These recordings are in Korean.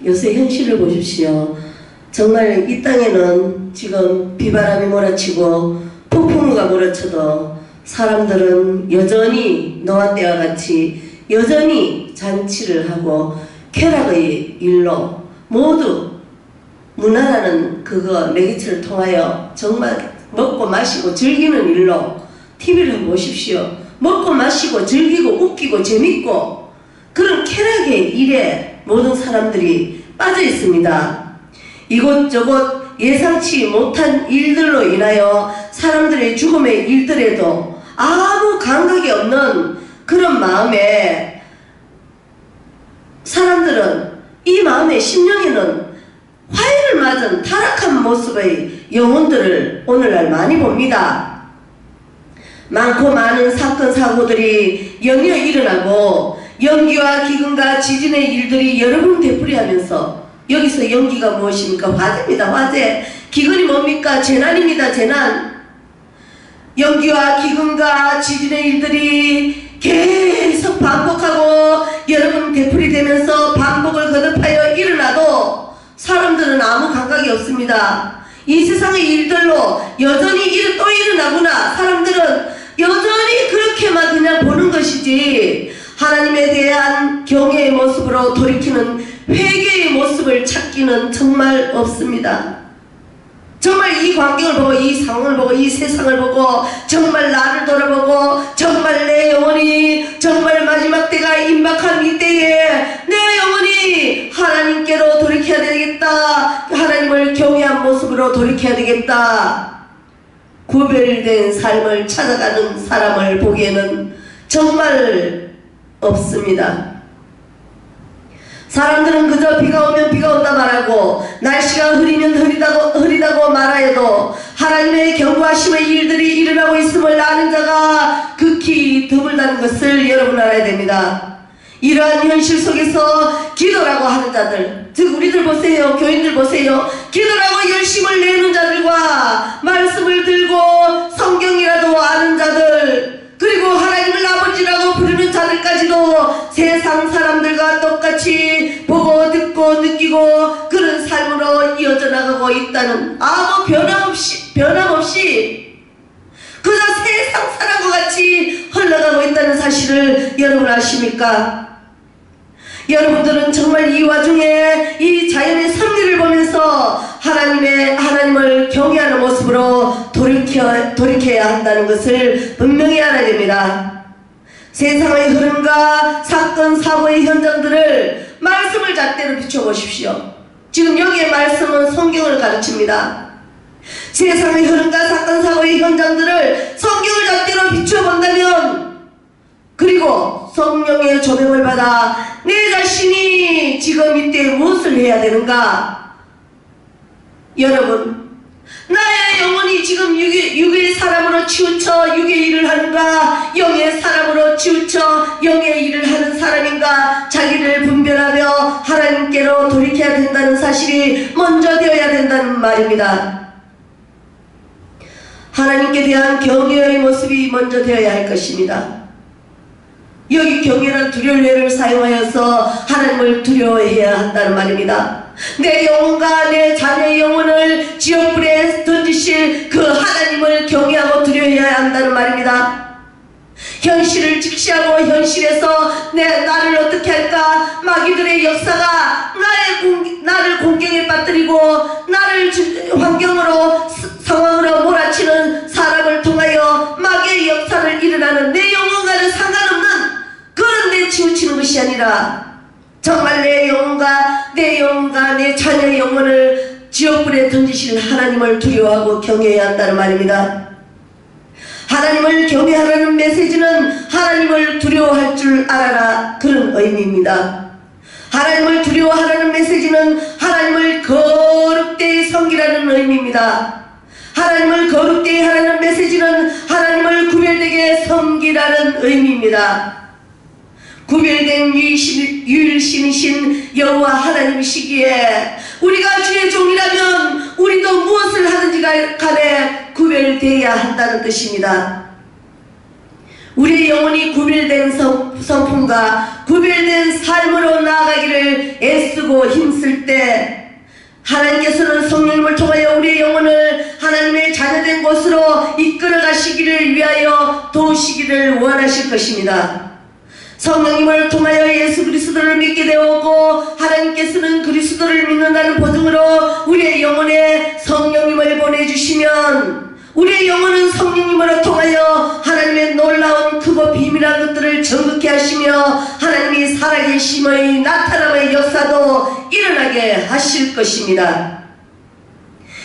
요새 현실을 보십시오. 정말 이 땅에는 지금 비바람이 몰아치고 폭풍우가 몰아쳐도 사람들은 여전히 너와 때와 같이 여전히 잔치를 하고 쾌락의 일로 모두 문화라는 그거 매개체를 통하여 정말 먹고 마시고 즐기는 일로 TV를 한번 보십시오. 먹고 마시고 즐기고 웃기고 재밌고 그런 쾌락의 일에 모든 사람들이 빠져 있습니다. 이곳저곳 예상치 못한 일들로 인하여 사람들의 죽음의 일들에도 아무 감각이 없는 그런 마음에 사람들은 이 마음의 심령에는 화해를 맞은 타락한 모습의 영혼들을 오늘날 많이 봅니다. 많고 많은 사건 사고들이 연이어 일어나고 연기와 기근과 지진의 일들이 여러 번 되풀이하면서 여기서 연기가 무엇입니까? 화재입니다. 화재. 기근이 뭡니까? 재난입니다. 재난. 연기와 기근과 지진의 일들이 계속 반복하고 여러 번 되풀이되면서 반복을 거듭하여 일어나도 사람들은 아무 감각이 없습니다. 이 세상의 일들로 여전히 또 일어나구나. 사람들은 여전히 그렇게만 그냥 보는 것이지 하나님에 대한 경외의 모습으로 돌이키는 회개의 모습을 찾기는 정말 없습니다. 정말 이 광경을 보고 이 상황을 보고 이 세상을 보고 정말 나를 돌아보고 정말 내 영혼이 정말 마지막 때가 임박한 이때에 내 영혼이 하나님께로 돌이켜야 되겠다. 하나님을 경외한 모습으로 돌이켜야 되겠다. 구별된 삶을 찾아가는 사람을 보기에는 정말 없습니다. 사람들은 그저 비가 오면 비가 온다 말하고 날씨가 흐리면 흐리다고 말하여도 하나님의 경고하심의 일들이 일어나고 있음을 아는 자가 극히 드물다는 것을 여러분 알아야 됩니다. 이러한 현실 속에서 기도라고 하는 자들, 즉 우리들 보세요. 교인들 보세요. 기도라고 열심을 내는 자들과 말씀을 들고 성경이라도 아는 자들, 그리고 하나님을 아버지라고 부르는 자들까지도 세상 사람들과 똑같이 보고 듣고 느끼고 그런 삶으로 이어져 나가고 있다는 아무 변함없이 그저 세상 사람과 같이 흘러가고 있다는 사실을 여러분 아십니까? 여러분들은 정말 이 와중에 이 자연의 섭리를 보면서 하나님을 경외하는 모습으로 돌이켜야 한다는 것을 분명히 알아야 됩니다. 세상의 흐름과 사건 사고의 현장들을 말씀을 잣대로 비춰보십시오. 지금 여기에 말씀은 성경을 가르칩니다. 세상의 흐름과 사건 사고의 현장들을 성경을 잣대로 비춰본다면, 그리고 성령의 조명을 받아 내 자신이 지금 이때 무엇을 해야 되는가? 여러분, 나의 영혼이 지금 육의 사람으로 치우쳐 육의 일을 하는가, 영의 사람으로 치우쳐 영의 일을 하는 사람인가, 자기를 분별하며 하나님께로 돌이켜야 된다는 사실이 먼저 되어야 된다는 말입니다. 하나님께 대한 경외의 모습이 먼저 되어야 할 것입니다. 여기 경외란 두려움을 사용하여서 하나님을 두려워해야 한다는 말입니다. 내 영혼과 내 자녀의 영혼을 지옥불에 던지실 그 하나님을 경외하고 두려워해야 한다는 말입니다. 현실을 직시하고 현실에서 나를 어떻게 할까, 마귀들의 역사가 나를 공경에 빠뜨리고 나를 환경으로 상황으로 몰아치는 사람을 통하여 마귀의 역사를 일어나는 내 영혼과는 상관없는 그런 데 치우치는 것이 아니라 정말 내 영혼과 내 자녀의 영혼을 지옥불에 던지실 하나님을 두려워하고 경외해야 한다는 말입니다. 하나님을 경외하라는 메시지는 하나님을 두려워할 줄 알아라, 그런 의미입니다. 하나님을 두려워하라는 메시지는 하나님을 거룩되이 섬기라는 의미입니다. 하나님을 거룩되이 하라는 메시지는 하나님을 구별되게 섬기라는 의미입니다. 구별된 유일신이신 여호와 하나님이시기에 우리가 주의 종이라면 우리도 무엇을 하든지 간에 구별되어야 한다는 뜻입니다. 우리의 영혼이 구별된 성품과 구별된 삶으로 나아가기를 애쓰고 힘쓸 때 하나님께서는 성령님을 통하여 우리의 영혼을 하나님의 자녀된 곳으로 이끌어 가시기를 위하여 도우시기를 원하실 것입니다. 성령님을 통하여 예수 그리스도를 믿게 되었고 하나님께서는 그리스도를 믿는다는 보증으로 우리의 영혼에 성령님을 보내주시면 우리의 영혼은 성령님으로 통하여 하나님의 놀라운 크고 비밀한 것들을 정극케 하시며 하나님이 살아계심의 나타남의 역사도 일어나게 하실 것입니다.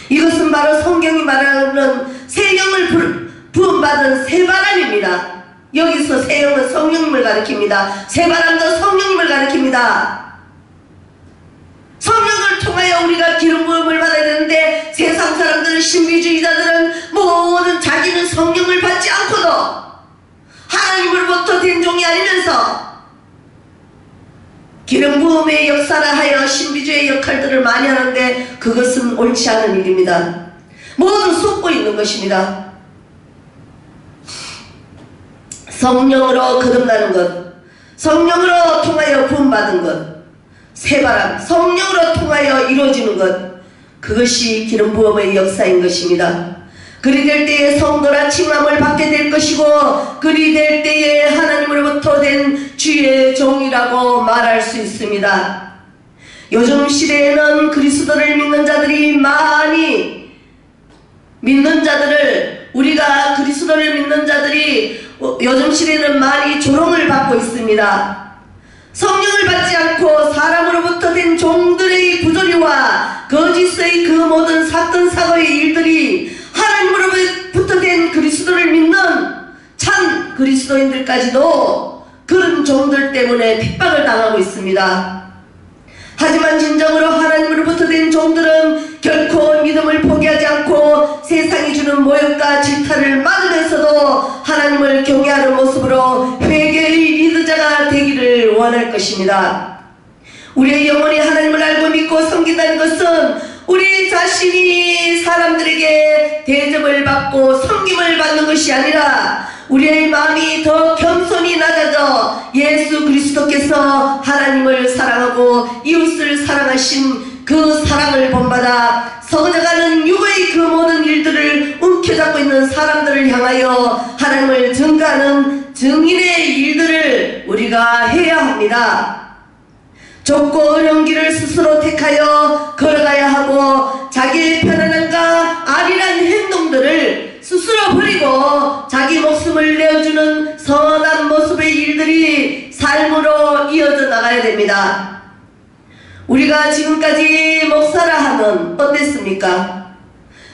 이것은 바로 성경이 말하는 새 영을 부음받은 새바람입니다. 여기서 새 영은 성령님을 가리킵니다. 새바람도 성령님을 가리킵니다. 성령을 통하여 우리가 기름 부음을 받아야 되는데 세상 사람들은 신비주의자들은 모든 자기는 성령을 받지 않고도 하나님으로부터 된 종이 아니면서 기름 부음의 역사라 하여 신비주의 역할들을 많이 하는데 그것은 옳지 않은 일입니다. 모두 속고 있는 것입니다. 성령으로 거듭나는 것, 성령으로 통하여 부음받은 것, 새바람, 성령으로 통하여 이루어지는 것, 그것이 기름 부음의 역사인 것입니다. 그리 될 때에 성도라 칭함을 받게 될 것이고 그리 될 때에 하나님으로부터 된 주의 종이라고 말할 수 있습니다. 요즘 시대에는 그리스도를 믿는 자들이 많이 우리가 그리스도를 믿는 자들이 요즘 시대에는 많이 조롱을 받고 있습니다. 성령을 받지 않고 사람으로부터 된 종들의 부조리와 거짓의 그 모든 사건 사고의 일들이 하나님으로부터 된 그리스도를 믿는 참 그리스도인들까지도 그런 종들 때문에 핍박을 당하고 있습니다. 하지만 진정으로 하나님으로부터 된 종들은 결코 믿음을 포기하지 않고 세상이 주는 모욕과 질타를 맞으면서도 하나님을 경외하는 모습으로 회개의 리더자가 되기를 원할 것입니다. 우리의 영혼이 하나님을 알고 믿고 섬긴다는 것은 우리 자신이 사람들에게 대접을 받고 섬김을 받는 것이 아니라 우리의 마음이 더 겸손히 낮아져 예수 그리스도께서 하나님을 사랑하고 이웃을 사랑하신 그 사랑을 본받아 서거져가는 육의 그 모든 일들을 움켜잡고 있는 사람들을 향하여 하나님을 증거하는 증인의 일들을 우리가 해야 합니다. 좁고 어려운 길을 스스로 택하여 걸어가야 하고 자기의 편안함과 아리란 행동들을 스스로 버리고 자기 목숨을 내어주는 선한 모습의 일들이 삶으로 이어져 나가야 됩니다. 우리가 지금까지 목사라 하면 어땠습니까?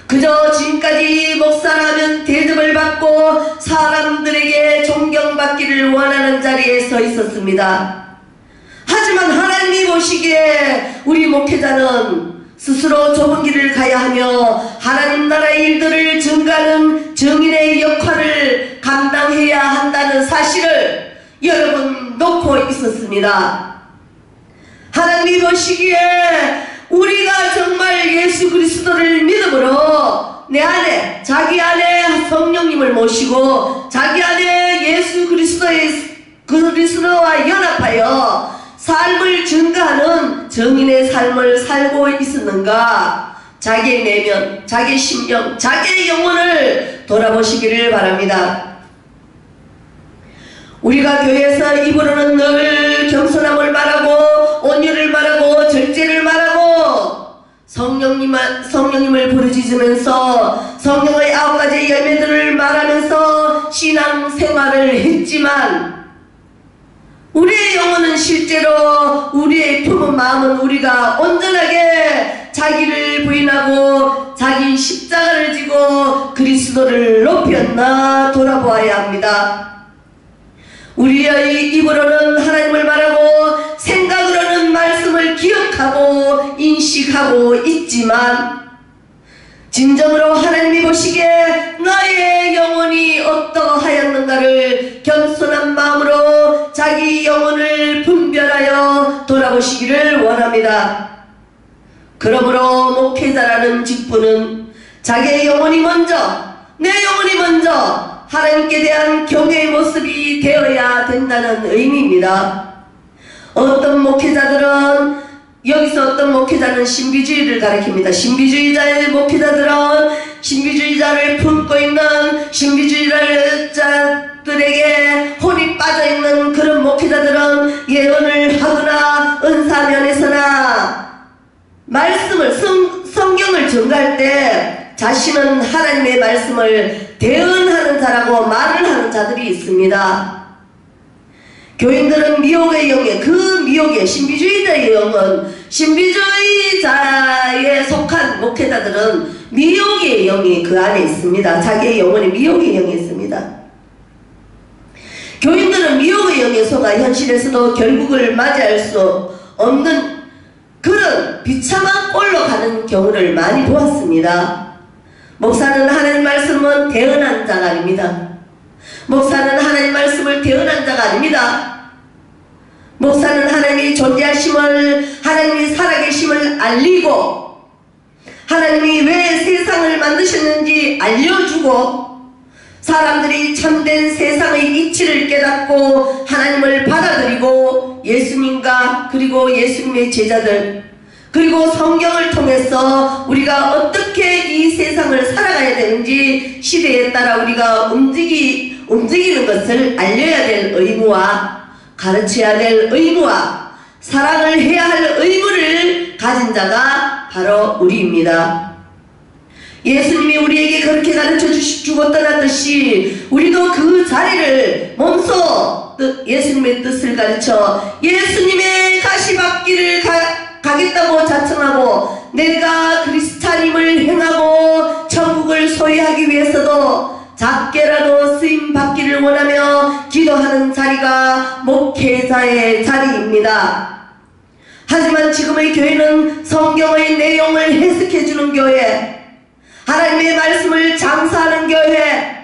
그저 지금까지 목사라 하면 대접을 받고 사람들에게 존경받기를 원하는 자리에 서 있었습니다. 하지만 하나님이 보시기에 우리 목회자는 스스로 좁은 길을 가야 하며 하나님 나라의 일들을 증가하는 증인의 역할을 감당해야 한다는 사실을 여러분 놓고 있었습니다. 하나님이 보시기에 우리가 정말 예수 그리스도를 믿음으로 내 안에 자기 안에 성령님을 모시고 자기 안에 예수 그리스도와 연합하여 삶을 증가하는 정인의 삶을 살고 있었는가? 자기의 내면, 자기의 심령, 자기의 영혼을 돌아보시기를 바랍니다. 우리가 교회에서 입으로는 늘 겸손함을 말하고 온유를 말하고 절제를 말하고 성령님을 부르짖으면서 성령의 9가지 열매들을 말하면서 신앙생활을 했지만 우리의 영혼은 실제로 우리의 품은 마음은 우리가 온전하게 자기를 부인하고 자기 십자가를 지고 그리스도를 높였나 돌아보아야 합니다. 우리의 입으로는 하나님을 말하고 생각으로는 말씀을 기억하고 인식하고 있지만 진정으로 하나님이 보시기에 나의 영혼이 어떠하였는가를 겸손한 마음으로 자기 영혼을 분별하여 돌아보시기를 원합니다. 그러므로 목회자라는 직분은 자기의 영혼이 먼저, 내 영혼이 먼저 하나님께 대한 경외의 모습이 되어야 된다는 의미입니다. 어떤 목회자들은 여기서 어떤 목회자는 신비주의를 가리킵니다. 신비주의자의 목회자들은 신비주의자를 품고 있는 신비주의자들에게 혼이 빠져있는 그런 목회자들은 예언을 하거나 은사면에서나 말씀을 성경을 전가할 때 자신은 하나님의 말씀을 대언하는 자라고 말을 하는 자들이 있습니다. 교인들은 미혹의 영에 그 미혹의 신비주의자의 영은 신비주의자에 속한 목회자들은 미혹의 영이 그 안에 있습니다. 자기의 영혼에 미혹의 영이 있습니다. 교인들은 미혹의 영에 속아 현실에서도 결국을 맞이할 수 없는 그런 비참한 꼴로 가는 경우를 많이 보았습니다. 목사는 하나님 말씀은 대언한 자가 아닙니다. 목사는 하나님 말씀을 대언한 자가 아닙니다. 목사는 하나님이 존재하심을, 하나님이 살아계심을 알리고 하나님이 왜 세상을 만드셨는지 알려주고 사람들이 참된 세상의 이치를 깨닫고 하나님을 받아들이고 예수님과 그리고 예수님의 제자들 그리고 성경을 통해서 우리가 어떻게 이 세상을 살아가야 되는지 시대에 따라 우리가 움직이는 것을 알려야 될 의무와 가르쳐야 될 의무와 사랑을 해야 할 의무를 가진 자가 바로 우리입니다. 예수님이 우리에게 그렇게 가르쳐 주고 떠났듯이 우리도 그 자리를 몸소 예수님의 뜻을 가르쳐 예수님의 가시밭길을 가겠다고 자청하고 내가 그리스도님을 행하고 천국을 소유하기 위해서도 작게라도 쓰임 받기를 원하며 기도하는 자리가 목회자의 자리입니다. 하지만 지금의 교회는 성경의 내용을 해석해주는 교회, 하나님의 말씀을 장사하는 교회,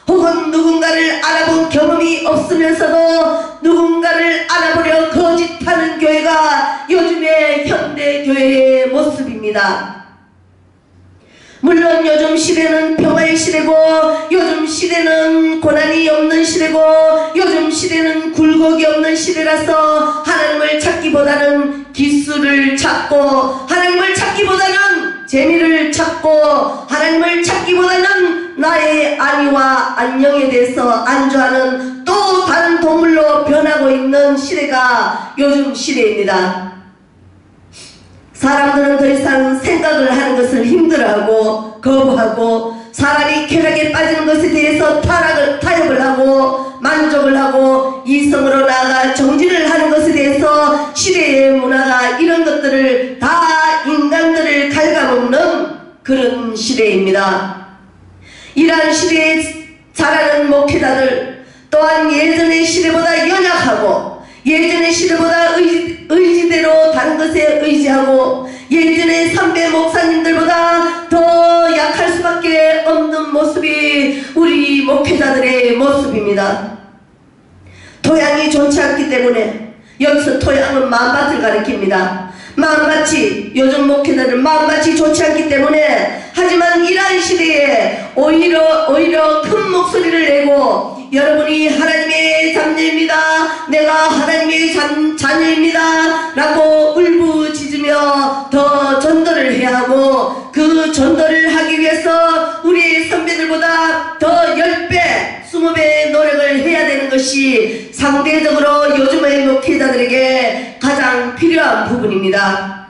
혹은 누군가를 알아본 경험이 없으면서도 누군가를 알아보려 거짓하는 교회가 요즘의 현대교회의 모습입니다. 물론 요즘 시대는 평화의 시대고 요즘 시대는 고난이 없는 시대고 요즘 시대는 굴곡이 없는 시대라서 하나님을 찾기보다는 기술을 찾고 하나님을 찾기보다는 재미를 찾고 하나님을 찾기보다는 나의 안위와 안녕에 대해서 안주하는 또 다른 동물로 변하고 있는 시대가 요즘 시대입니다. 사람들은 더 이상 생각을 하는 것을 힘들어하고 거부하고 사람이 쾌락에 빠지는 것에 대해서 타협을 하고 만족을 하고 이성으로 나아가 정진을 하는 것에 대해서 시대의 문화가 이런 것들을 다 인간들을 갉아먹는 그런 시대입니다. 이러한 시대에 자라는 목회자들 또한 예전의 시대보다 연약하고 예전의 시대보다 의지대로 다른 것에 의지하고 예전의 선배 목사님들보다 더 약할 수밖에 없는 모습이 우리 목회자들의 모습입니다. 토양이 좋지 않기 때문에 여기서 토양은 마음밭을 가리킵니다. 마음밭이 요즘 목회자들 마음밭이 좋지 않기 때문에 하지만 이러한 시대에 오히려 큰 목소리를 내고 여러분이 하나님의 자녀입니다. 내가 하나님의 자녀입니다. 라고 울부짖으며 더 전도를 해야 하고 그 전도를 하기 위해서 우리 선배들보다 더 10배, 20배의 노력을 해야 되는 것이 상대적으로 요즘의 목회자들에게 가장 필요한 부분입니다.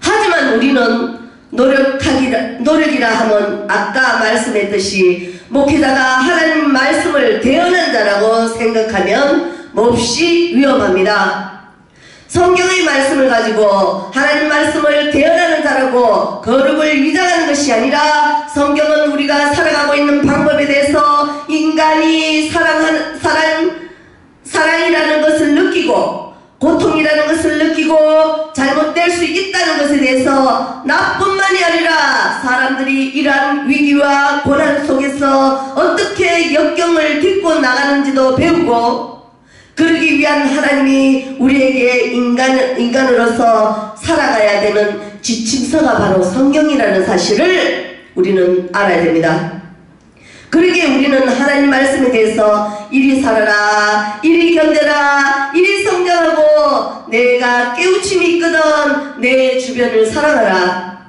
하지만 우리는 노력이라 하면 아까 말씀했듯이 목회자가 하나님 말씀을 대언한 자라고 생각하면 몹시 위험합니다. 성경의 말씀을 가지고 하나님 말씀을 대언하는 자라고 거룩을 위장하는 것이 아니라 성경은 우리가 살아가고 있는 방법에 대해서 인간이 사랑이라는 것을 느끼고 고통이라는 것을 느끼고 잘못될 수 있다는 것에 대해서 나뿐만이 아니라 사람들이 이러한 위기와 고난 속에서 어떻게 역경을 딛고 나가는지도 배우고 그러기 위한 하나님이 우리에게 인간으로서 살아가야 되는 지침서가 바로 성경이라는 사실을 우리는 알아야 됩니다. 그러기에 우리는 하나님 말씀에 대해서 이리 살아라, 이리 견뎌라, 이리 성장하고 내가 깨우침이 있거든 내 주변을 사랑하라.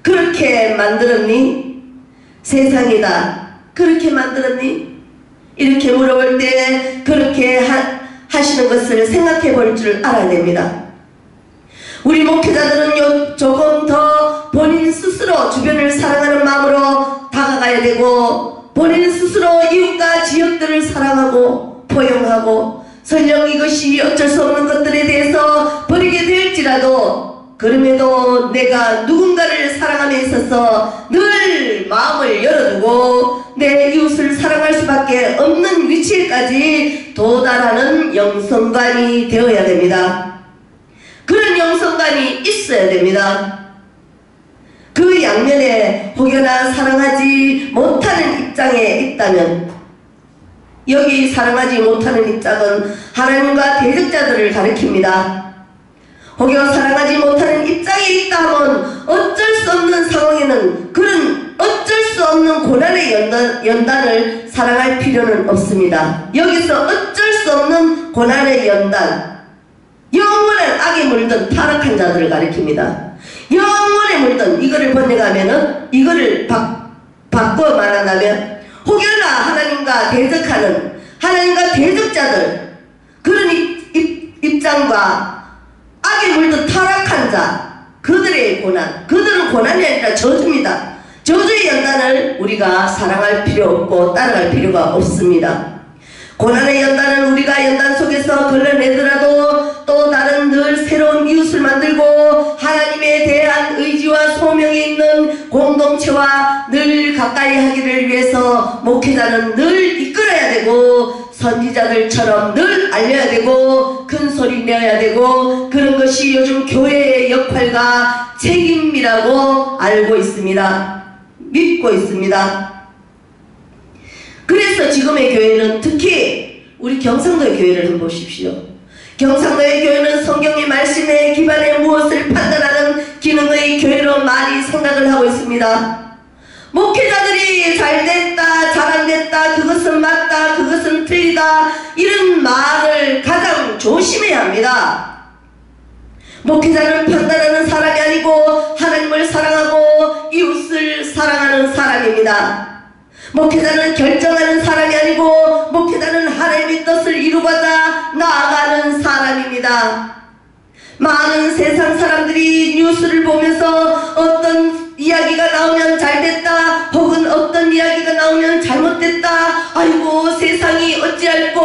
그렇게 만들었니? 세상이다. 그렇게 만들었니? 이렇게 물어볼 때 그렇게 하시는 것을 생각해 볼 줄 알아야 됩니다. 우리 목회자들은 조금 더 본인 스스로 주변을 사랑하는 마음으로 다가가야 되고, 본인 스스로 이웃과 지역들을 사랑하고 포용하고, 설령 이것이 어쩔 수 없는 것들에 대해서 버리게 될지라도 그럼에도 내가 누군가를 사랑함에 있어서 늘 마음을 열어두고 내 이웃을 사랑할 수밖에 없는 위치에까지 도달하는 영성관이 되어야 됩니다. 그런 영성관이 있어야 됩니다. 그 양면에 혹여나 사랑하지 못하는 입장에 있다면, 여기 사랑하지 못하는 입장은 하나님과 대적자들을 가리킵니다. 혹여 사랑하지 못하는 입장에 있다 하면 어쩔 수 없는 상황에는 그런 어쩔 수 없는 고난의 연단을 사랑할 필요는 없습니다. 여기서 어쩔 수 없는 고난의 연단, 영원한 악에 물든 타락한 자들을 가리킵니다. 영원에 물든, 이거를 번역하면은, 이거를 바꿔 말한다면, 혹여나 하나님과 대적하는, 하나님과 대적자들, 그런 입장과 악에 물든 타락한 자, 그들의 고난, 그들은 고난이 아니라 저주입니다. 저주의 연단을 우리가 사랑할 필요 없고 따라갈 필요가 없습니다. 고난의 연단은 우리가 연단 속에서 걸러내더라도 또 다른 늘 새로운 이웃을 만들고 하나님에 대한 의지와 소명이 있는 공동체와 늘 가까이 하기를 위해서 목회자는 늘 이끌어야 되고, 선지자들처럼 늘 알려야 되고 큰 소리 내야 되고, 그런 것이 요즘 교회의 역할과 책임이라고 알고 있습니다. 믿고 있습니다. 그래서 지금의 교회는, 특히 우리 경상도의 교회를 한번 보십시오. 경상도의 교회는 성경의 말씀에 기반해 무엇을 판단하는 기능의 교회로 많이 생각을 하고 있습니다. 목회자들이 잘됐다, 잘안됐다, 그것은 맞다, 그것은 틀리다, 이런 말을 가장 조심해야 합니다. 목회자는 판단하는 사람이 아니고 하나님을 사랑하고 이웃을 사랑하는 사람입니다. 목회자는 결정하는 사람이 아니고 목회자는 하나님의 뜻을 이루고자 나아가는 사람입니다. 많은 세상 사람들이 뉴스를 보면서 어떤 이야기가 나오면 잘됐다, 혹은 어떤 이야기가 나오면 잘못됐다, 아이고 세상이 어찌할꼬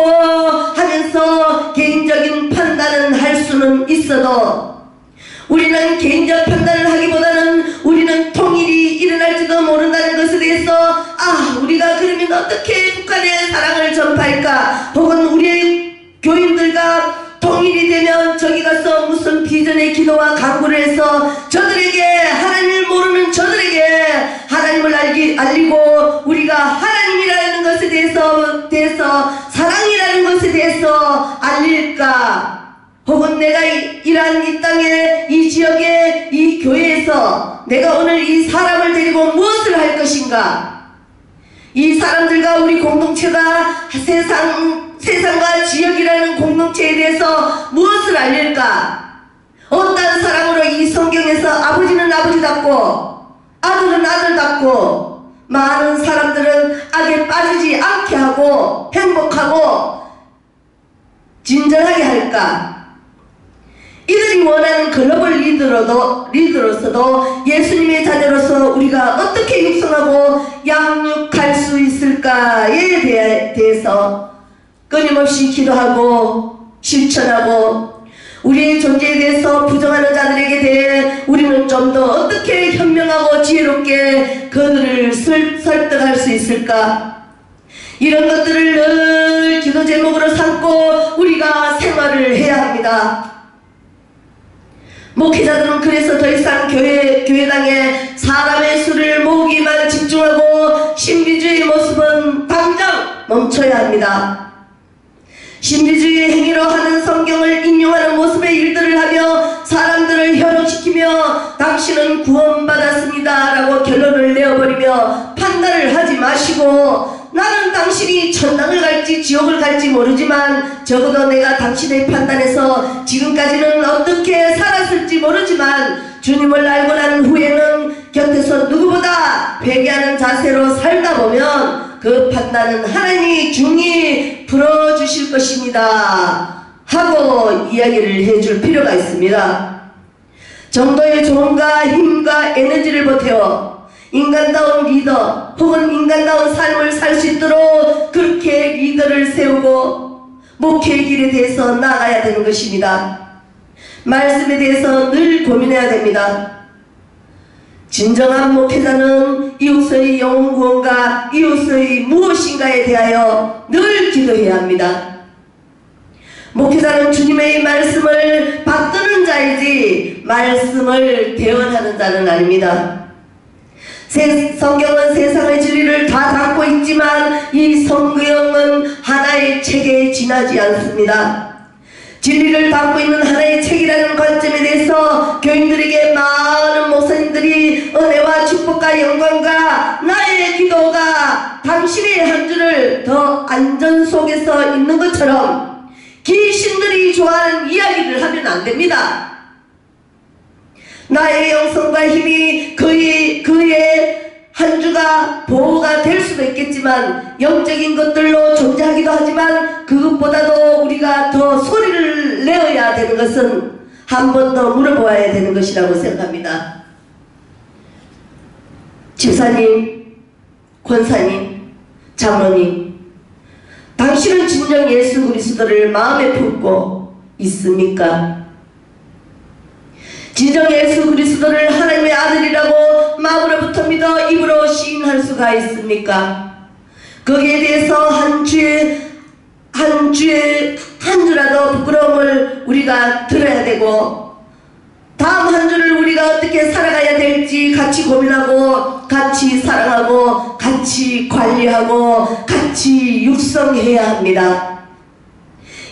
하면서 개인적인 판단은 할 수는 있어도, 우리는 개인적 판단을 하기보다는 우리는 통일이 일어날지도 모른다는 것에 대해서, 우리가 그러면 어떻게 북한의 사랑을 전파할까, 혹은 우리의 교인들과 통일이 되면 저기 가서 무슨 비전의 기도와 간구를 해서 저들에게, 하나님을 모르는 저들에게 하나님을 알리고 우리가 하나님이라는 것에 대해서 사랑이라는 것에 대해서 알릴까, 혹은 내가 일한 이 땅에, 이 지역에, 이 교회에서 내가 오늘 이 사람을 데리고 무엇을 할 것인가, 이 사람들과 우리 공동체가 세상과 지역이라는 공동체에 대해서 무엇을 알릴까, 어떤 사람으로 이 성경에서 아버지는 아버지답고 아들은 아들답고 많은 사람들은 악에 빠지지 않게 하고 행복하고 진정하게 할까, 이들이 원하는 글로벌 리더로서도 예수님의 자녀로서 우리가 어떻게 육성하고 양육할 수 있을까에 대해서 끊임없이 기도하고 실천하고, 우리의 존재에 대해서 부정하는 자들에게 대해 우리는 좀 더 어떻게 현명하고 지혜롭게 그들을 설득할 수 있을까, 이런 것들을 늘 기도 제목으로 삼고 우리가 생활을 해야 합니다. 목회자들은 그래서 더 이상 교회당에 사람의 수를 모으기만 집중하고 신비주의 모습은 당장 멈춰야 합니다. 신비주의 행위로 하는 성경을 인용하는 모습의 일들을 하며 사람들을 현혹시키며 당신은 구원받았습니다 라고 결론을 내어버리며 판단을 하지 마시고 하시고 나는 당신이 천당을 갈지 지옥을 갈지 모르지만 적어도 내가 당신의 판단에서 지금까지는 어떻게 살았을지 모르지만 주님을 알고 난 후에는 곁에서 누구보다 회개하는 자세로 살다 보면 그 판단은 하나님이 중히 풀어주실 것입니다 하고 이야기를 해줄 필요가 있습니다. 정도의 조언과 힘과 에너지를 보태어 인간다운 리더 혹은 인간다운 삶을 살 수 있도록 그렇게 리더를 세우고 목회의 길에 대해서 나아가야 되는 것입니다. 말씀에 대해서 늘 고민해야 됩니다. 진정한 목회자는 이웃의 영혼 구원과 이웃의 무엇인가에 대하여 늘 기도해야 합니다. 목회자는 주님의 말씀을 받드는 자이지 말씀을 대언하는 자는 아닙니다. 성경은 세상의 진리를 다 담고 있지만 이 성경은 하나의 책에 지나지 않습니다. 진리를 담고 있는 하나의 책이라는 관점에 대해서 교인들에게 많은 목사님들이 은혜와 축복과 영광과 나의 기도가 당신의 한 주를 더 안전 속에서 있는 것처럼 귀신들이 좋아하는 이야기를 하면 안 됩니다. 나의 영성과 힘이 그의 한 주가 보호가 될 수도 있겠지만 영적인 것들로 존재하기도 하지만 그것보다도 우리가 더 소리를 내어야 되는 것은 한 번 더 물어보아야 되는 것이라고 생각합니다. 집사님, 권사님, 장로님, 당신은 진정 예수 그리스도를 마음에 품고 있습니까? 진정 예수 그리스도를 하나님의 아들이라고 마음으로부터 믿어 입으로 시인할 수가 있습니까? 거기에 대해서 한 주라도 부끄러움을 우리가 들어야 되고 다음 한 주를 우리가 어떻게 살아가야 될지 같이 고민하고 같이 사랑하고 같이 관리하고 같이 육성해야 합니다.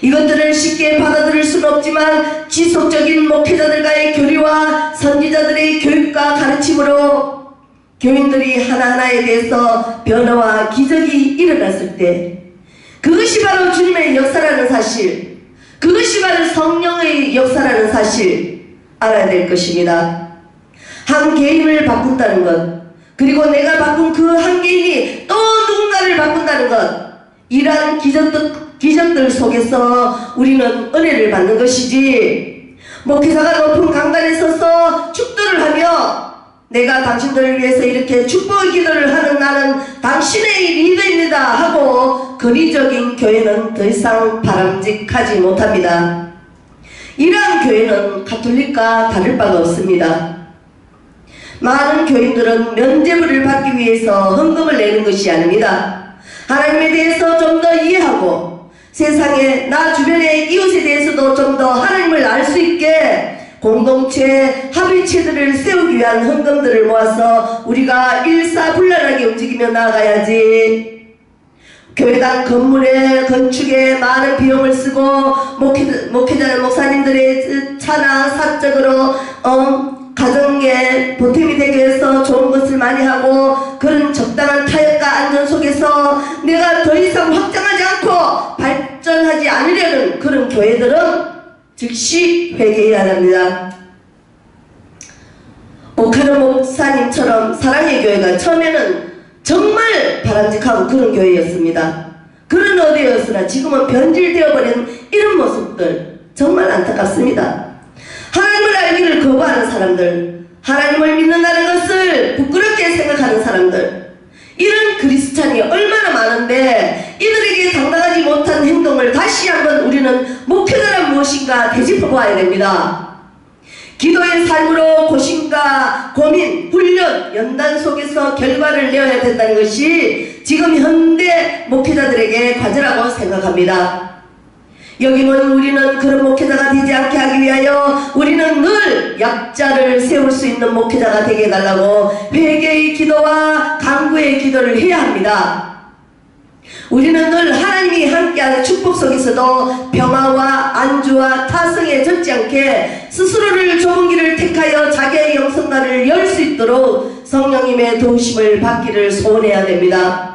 이것들을 쉽게 받아들일 수는 없지만 지속적인 목회자들과의 교류와 선지자들의 교육과 가르침으로 교인들이 하나하나에 대해서 변화와 기적이 일어났을 때 그것이 바로 주님의 역사라는 사실, 그것이 바로 성령의 역사라는 사실 알아야 될 것입니다. 한 개인을 바꾼다는 것, 그리고 내가 바꾼 그 한 개인이 또 누군가를 바꾼다는 것, 이러한 기적들 속에서 우리는 은혜를 받는 것이지 목회자가 높은 강단에 서서 축도를 하며 내가 당신들을 위해서 이렇게 축복의 기도를 하는 나는 당신의 리더입니다 하고 거리적인 교회는 더 이상 바람직하지 못합니다. 이러한 교회는 가톨릭과 다를 바가 없습니다. 많은 교인들은 면죄부를 받기 위해서 헌금을 내는 것이 아닙니다. 하나님에 대해서 좀 더 이해하고 세상에 나 주변의 이웃에 대해서도 좀 더 하나님을 알 수 있게 공동체 합의체들을 세우기 위한 헌금들을 모아서 우리가 일사불란하게 움직이며 나아가야지. 교회당 건물의 건축에 많은 비용을 쓰고 목회자 목사님들의 차나 사적으로 가정에 보탬이 되기 위해서 좋은 것을 많이 하고 그런 적당한 타협과 안전 속에서 내가 더 이상 확장하지 않고 발전하지 않으려는 그런 교회들은 즉시 회개해야 합니다. 오카노 목사님처럼 사랑의 교회가 처음에는 정말 바람직하고 그런 교회였습니다. 그런 어디였으나 지금은 변질되어버린 이런 모습들 정말 안타깝습니다. 하나님을 알기를 거부하는 사람들, 하나님을 믿는다는 것을 부끄럽게 생각하는 사람들, 이런 그리스찬이 얼마나 많은데 이들에게 당당하지 못한 행동을 다시 한번 우리는 목회자란 무엇인가 되짚어봐야 됩니다. 기도의 삶으로 고심과 고민, 훈련, 연단 속에서 결과를 내어야 된다는 것이 지금 현대 목회자들에게 과제라고 생각합니다. 여기는 우리는 그런 목회자가 되지 않게 하기 위하여 우리는 늘 약자를 세울 수 있는 목회자가 되게 해달라고 회개의 기도와 간구의 기도를 해야 합니다. 우리는 늘 하나님이 함께하는 축복 속에서도 평화와 안주와 타성에 젖지 않게 스스로를 좁은 길을 택하여 자기의 영성관을 열 수 있도록 성령님의 도우심을 받기를 소원해야 됩니다.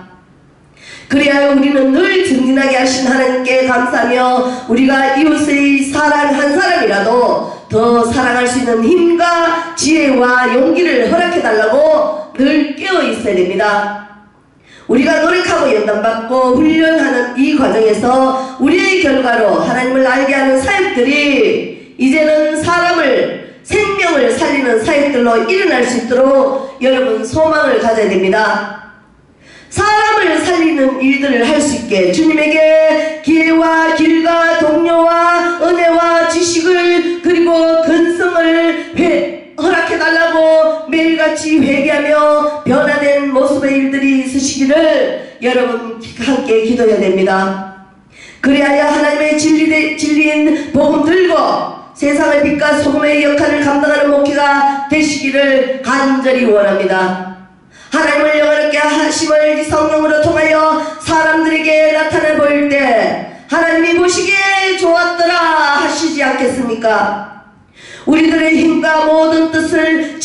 그래야 우리는 늘 증진하게 하신 하나님께 감사하며 우리가 이웃의 사랑 한 사람이라도 더 사랑할 수 있는 힘과 지혜와 용기를 허락해달라고 늘 깨어 있어야 됩니다. 우리가 노력하고 연단받고 훈련하는 이 과정에서 우리의 결과로 하나님을 알게 하는 사역들이 이제는 생명을 살리는 사역들로 일어날 수 있도록 여러분 소망을 가져야 됩니다. 사람을 살리는 일들을 할 수 있게 주님에게 기회와 길과 동료와 은혜와 지식을 그리고 근성을 허락해달라고 매일같이 회개하며 변화된 모습의 일들이 있으시기를 여러분 함께 기도해야 됩니다. 그리하여 하나님의 진리인 복음 들고 세상의 빛과 소금의 역할을 감당하는 목회가 되시기를 간절히 원합니다. 하나님을 영원하게 하심을 성령으로 통하여 사람들에게 나타내 보일 때 하나님이 보시기에 좋았더라 하시지 않겠습니까? 우리들의 힘과 모든 뜻을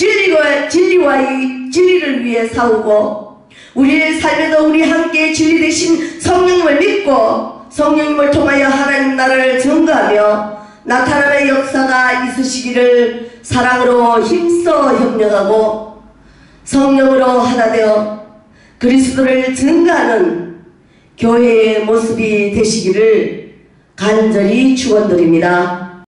진리를 위해 싸우고 우리의 삶에도 우리 함께 진리 되신 성령님을 믿고 성령님을 통하여 하나님 나라를 증거하며 나타남의 역사가 있으시기를 사랑으로 힘써 협력하고 성령으로 하나 되어 그리스도를 증거하는 교회의 모습이 되시기를 간절히 축원드립니다.